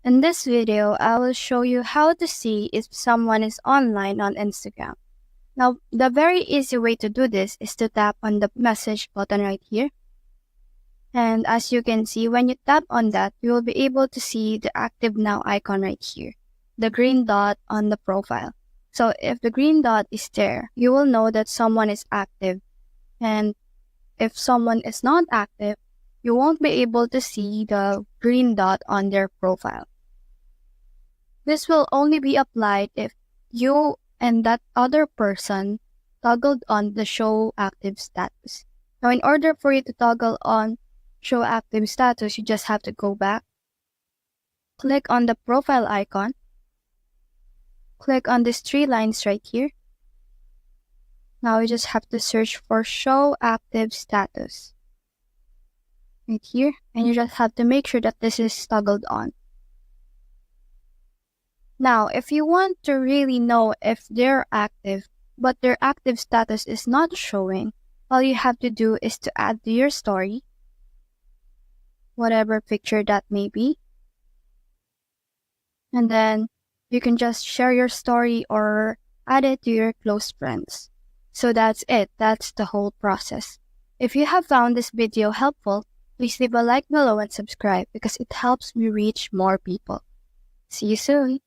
In this video, I will show you how to see if someone is online on Instagram. Now, the very easy way to do this is to tap on the message button right here. And as you can see, when you tap on that, you will be able to see the active now icon right here, the green dot on the profile. So if the green dot is there, you will know that someone is active. And if someone is not active, you won't be able to see the green dot on their profile. This will only be applied if you and that other person toggled on the show active status. Now, in order for you to toggle on show active status, you just have to go back, click on the profile icon, click on these three lines right here. Now you just have to search for show active status right here, and you just have to make sure that this is toggled on. Now, if you want to really know if they're active, but their active status is not showing, all you have to do is to add to your story, whatever picture that may be. And then you can just share your story or add it to your close friends. So that's it. That's the whole process. If you have found this video helpful, please leave a like below and subscribe because it helps me reach more people. See you soon.